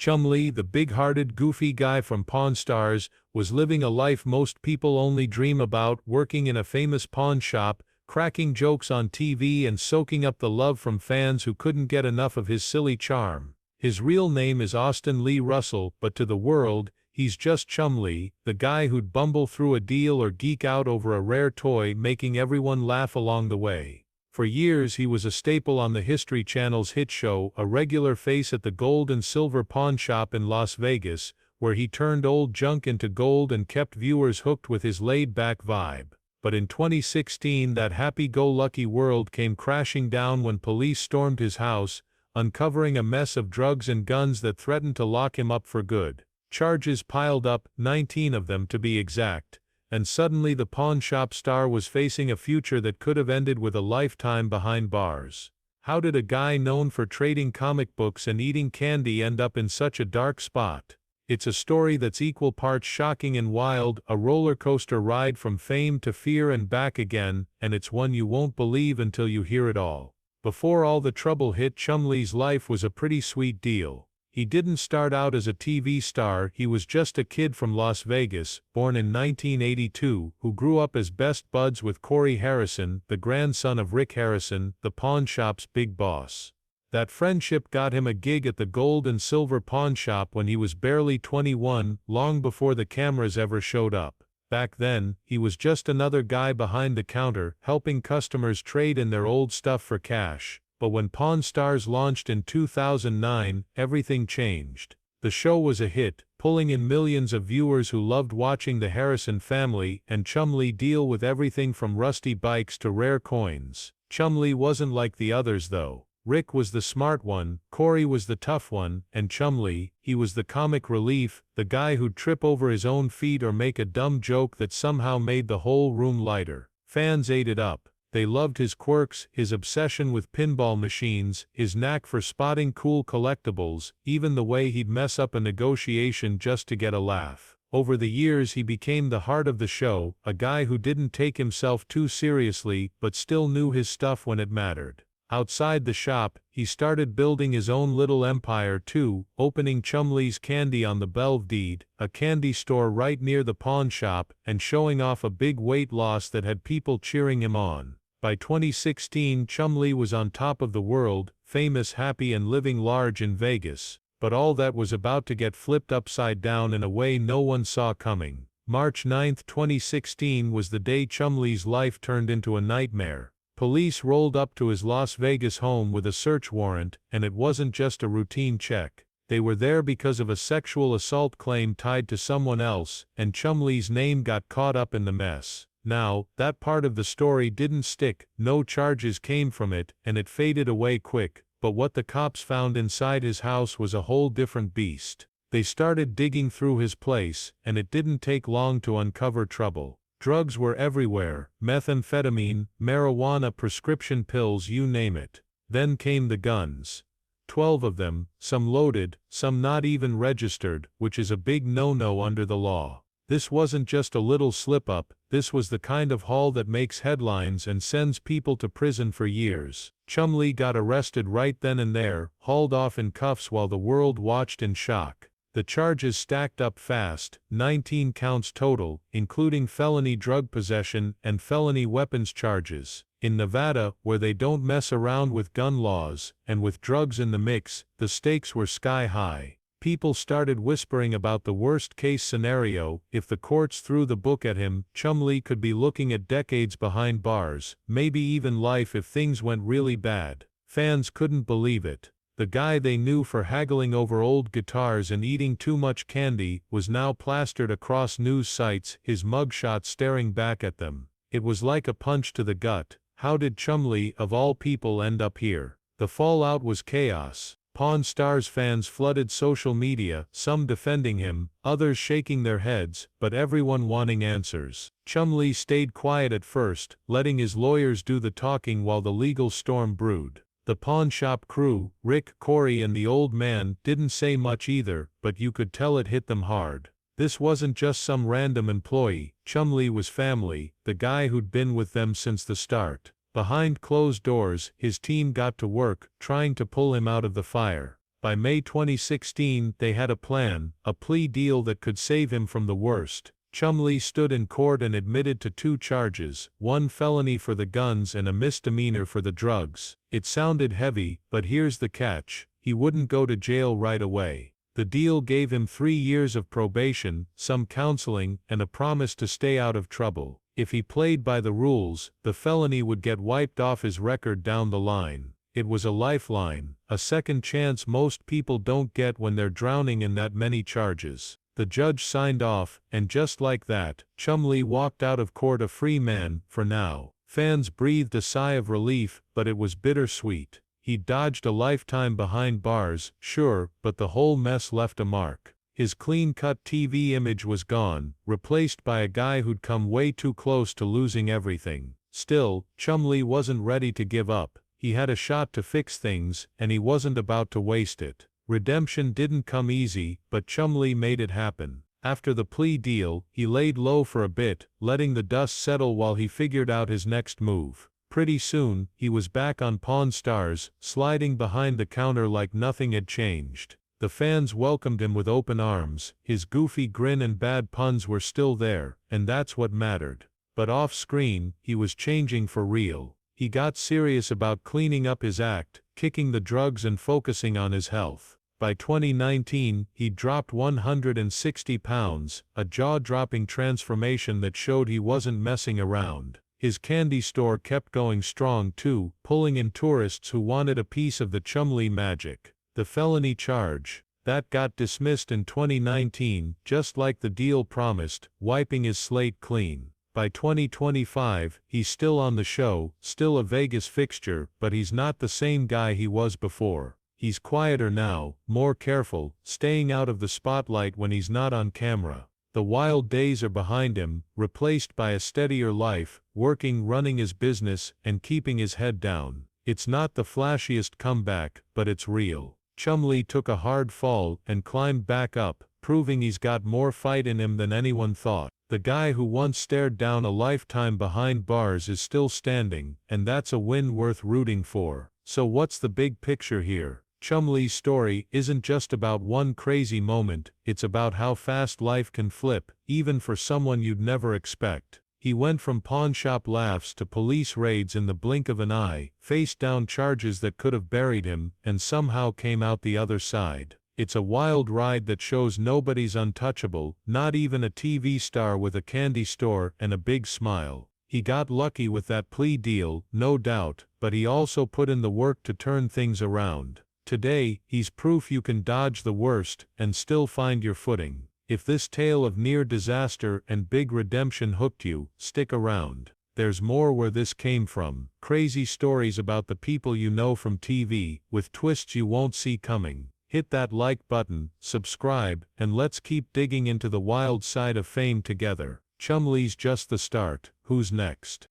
Chumlee, the big-hearted goofy guy from Pawn Stars, was living a life most people only dream about, working in a famous pawn shop, cracking jokes on TV and soaking up the love from fans who couldn't get enough of his silly charm. His real name is Austin Lee Russell, but to the world, he's just Chumlee, the guy who'd bumble through a deal or geek out over a rare toy, making everyone laugh along the way. For years he was a staple on the History Channel's hit show, a regular face at the gold and silver pawn shop in Las Vegas, where he turned old junk into gold and kept viewers hooked with his laid-back vibe. But in 2016 that happy-go-lucky world came crashing down when police stormed his house, uncovering a mess of drugs and guns that threatened to lock him up for good. Charges piled up, 19 of them to be exact, and suddenly the pawn shop star was facing a future that could have ended with a lifetime behind bars. How did a guy known for trading comic books and eating candy end up in such a dark spot? It's a story that's equal parts shocking and wild, a roller coaster ride from fame to fear and back again, and it's one you won't believe until you hear it all. Before all the trouble hit, Chumlee's life was a pretty sweet deal. He didn't start out as a TV star, he was just a kid from Las Vegas, born in 1982, who grew up as best buds with Corey Harrison, the grandson of Rick Harrison, the pawn shop's big boss. That friendship got him a gig at the gold and silver pawn shop when he was barely 21, long before the cameras ever showed up. Back then, he was just another guy behind the counter, helping customers trade in their old stuff for cash. But when Pawn Stars launched in 2009, everything changed. The show was a hit, pulling in millions of viewers who loved watching the Harrison family and Chumlee deal with everything from rusty bikes to rare coins. Chumlee wasn't like the others though. Rick was the smart one, Corey was the tough one, and Chumlee, he was the comic relief, the guy who'd trip over his own feet or make a dumb joke that somehow made the whole room lighter. Fans ate it up. They loved his quirks, his obsession with pinball machines, his knack for spotting cool collectibles, even the way he'd mess up a negotiation just to get a laugh. Over the years he became the heart of the show, a guy who didn't take himself too seriously but still knew his stuff when it mattered. Outside the shop, he started building his own little empire too, opening Chumlee's Candy on the Belvedere, a candy store right near the pawn shop, and showing off a big weight loss that had people cheering him on. By 2016, Chumlee was on top of the world, famous, happy and living large in Vegas. But all that was about to get flipped upside down in a way no one saw coming. March 9, 2016 was the day Chumlee's life turned into a nightmare. Police rolled up to his Las Vegas home with a search warrant, and it wasn't just a routine check. They were there because of a sexual assault claim tied to someone else, and Chumlee's name got caught up in the mess. Now, that part of the story didn't stick, no charges came from it, and it faded away quick, but what the cops found inside his house was a whole different beast. They started digging through his place, and it didn't take long to uncover trouble. Drugs were everywhere, methamphetamine, marijuana, prescription pills, you name it. Then came the guns. 12 of them, some loaded, some not even registered, which is a big no-no under the law. This wasn't just a little slip-up, this was the kind of haul that makes headlines and sends people to prison for years. Chumlee got arrested right then and there, hauled off in cuffs while the world watched in shock. The charges stacked up fast, 19 counts total, including felony drug possession and felony weapons charges. In Nevada, where they don't mess around with gun laws, and with drugs in the mix, the stakes were sky high. People started whispering about the worst-case scenario. If the courts threw the book at him, Chumlee could be looking at decades behind bars, maybe even life if things went really bad. Fans couldn't believe it. The guy they knew for haggling over old guitars and eating too much candy was now plastered across news sites, his mugshot staring back at them. It was like a punch to the gut. How did Chumlee, of all people, end up here? The fallout was chaos. Pawn Stars fans flooded social media, some defending him, others shaking their heads, but everyone wanting answers. Chumlee stayed quiet at first, letting his lawyers do the talking while the legal storm brewed. The pawn shop crew, Rick, Corey and the old man, didn't say much either, but you could tell it hit them hard. This wasn't just some random employee, Chumlee was family, the guy who'd been with them since the start. Behind closed doors, his team got to work, trying to pull him out of the fire. By May 2016, they had a plan, a plea deal that could save him from the worst. Chumlee stood in court and admitted to 2 charges, 1 felony for the guns and a misdemeanor for the drugs. It sounded heavy, but here's the catch: he wouldn't go to jail right away. The deal gave him 3 years of probation, some counseling, and a promise to stay out of trouble. If he played by the rules, the felony would get wiped off his record down the line. It was a lifeline, a second chance most people don't get when they're drowning in that many charges. The judge signed off, and just like that, Chumlee walked out of court a free man, for now. Fans breathed a sigh of relief, but it was bittersweet. He dodged a lifetime behind bars, sure, but the whole mess left a mark. His clean-cut TV image was gone, replaced by a guy who'd come way too close to losing everything. Still, Chumlee wasn't ready to give up. He had a shot to fix things, and he wasn't about to waste it. Redemption didn't come easy, but Chumlee made it happen. After the plea deal, he laid low for a bit, letting the dust settle while he figured out his next move. Pretty soon, he was back on Pawn Stars, sliding behind the counter like nothing had changed. The fans welcomed him with open arms, his goofy grin and bad puns were still there, and that's what mattered. But off-screen, he was changing for real. He got serious about cleaning up his act, kicking the drugs and focusing on his health. By 2019, he'd dropped 160 pounds, a jaw-dropping transformation that showed he wasn't messing around. His candy store kept going strong too, pulling in tourists who wanted a piece of the Chumlee magic. The felony charge, that got dismissed in 2019, just like the deal promised, wiping his slate clean. By 2025, he's still on the show, still a Vegas fixture, but he's not the same guy he was before. He's quieter now, more careful, staying out of the spotlight when he's not on camera. The wild days are behind him, replaced by a steadier life, working, running his business, and keeping his head down. It's not the flashiest comeback, but it's real. Chumlee took a hard fall and climbed back up, proving he's got more fight in him than anyone thought. The guy who once stared down a lifetime behind bars is still standing, and that's a win worth rooting for. So what's the big picture here? Chumlee's story isn't just about one crazy moment, it's about how fast life can flip, even for someone you'd never expect. He went from pawnshop laughs to police raids in the blink of an eye, faced down charges that could have buried him, and somehow came out the other side. It's a wild ride that shows nobody's untouchable, not even a TV star with a candy store and a big smile. He got lucky with that plea deal, no doubt, but he also put in the work to turn things around. Today, he's proof you can dodge the worst and still find your footing. If this tale of near disaster and big redemption hooked you, stick around. There's more where this came from. Crazy stories about the people you know from TV, with twists you won't see coming. Hit that like button, subscribe, and let's keep digging into the wild side of fame together. Chumlee's just the start. Who's next?